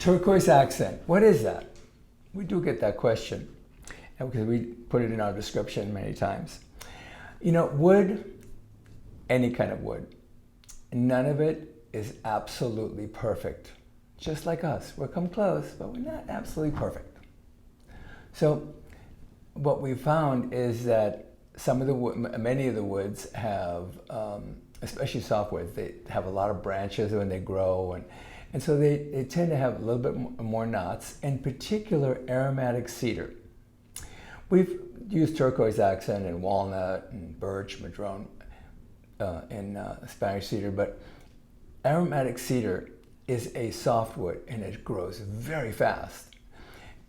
turquoise accent, what is that? We do get that question, because we put it in our description many times. You know, wood, any kind of wood, none of it is absolutely perfect. Just like us, we'll come close, but we're not absolutely perfect. So what we found is that many of the woods have, especially softwoods, they have a lot of branches when they grow, and so they tend to have a little bit more knots, in particular aromatic cedar. We've used turquoise accent and walnut and birch, madrone, and Spanish cedar, but aromatic cedar is a softwood and it grows very fast.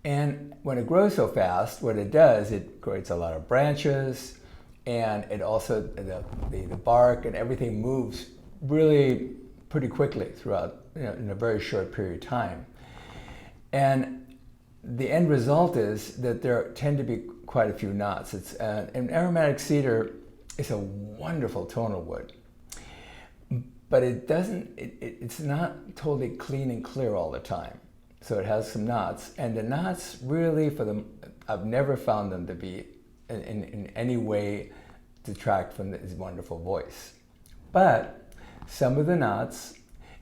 And when it grows so fast, what it does, it creates a lot of branches, and it also, the bark and everything moves really pretty quickly throughout, in a very short period of time. And the end result is that there tend to be quite a few knots. And aromatic cedar is a wonderful tonal wood, but it's not totally clean and clear all the time. So it has some knots, and the knots really, I've never found them to be in any way detract from his wonderful voice. But some of the knots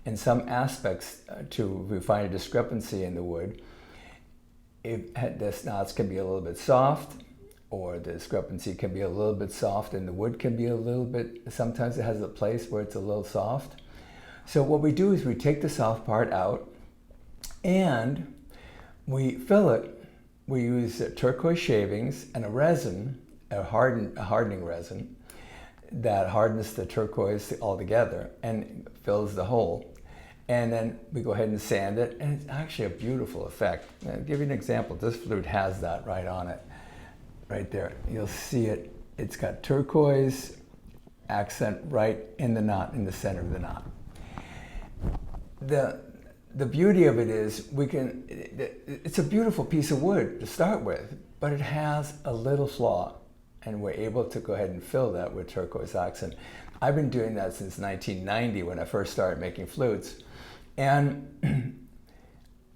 and some aspects we find a discrepancy in the wood. The knots can be a little bit soft, or the discrepancy can be a little bit soft, and the wood can be a little bit, sometimes it has a place where it's a little soft. So what we do is we take the soft part out and we fill it. We use turquoise shavings and a resin, a hardening resin, that hardens the turquoise altogether and fills the hole. And then we go ahead and sand it, and it's actually a beautiful effect. I'll give you an example. This flute has that right on it, right there. You'll see it. It's got turquoise accent right in the knot, in the center of the knot. The beauty of it is it's a beautiful piece of wood to start with, but it has a little flaw, and we're able to go ahead and fill that with turquoise accent. I've been doing that since 1990 when I first started making flutes. And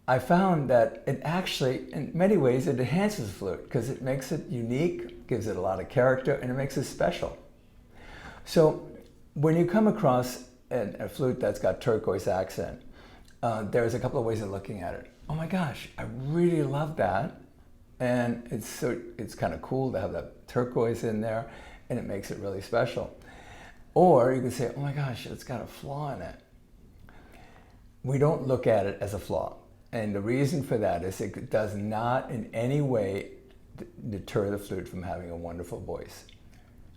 I found that it actually, in many ways, it enhances the flute because it makes it unique, gives it a lot of character, and it makes it special. So when you come across a flute that's got turquoise accent, there's a couple of ways of looking at it. Oh my gosh, I really love that. And it's kind of cool to have that turquoise in there, and it makes it really special. Or you can say, oh my gosh, it's got a flaw in it. We don't look at it as a flaw. And the reason for that is it does not in any way deter the flute from having a wonderful voice.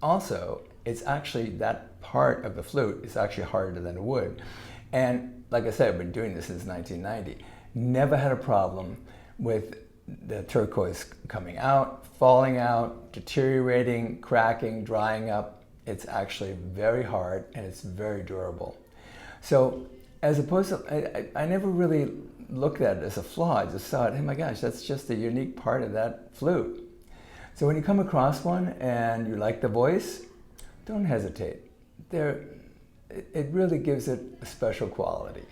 Also, it's actually, that part of the flute is actually harder than the wood. And like I said, I've been doing this since 1990. Never had a problem with the turquoise coming out, falling out, deteriorating, cracking, drying up. It's actually very hard and it's very durable. So as opposed to, I never really looked at it as a flaw. I just thought, oh my gosh, that's just a unique part of that flute. So when you come across one and you like the voice, don't hesitate. It really gives it a special quality.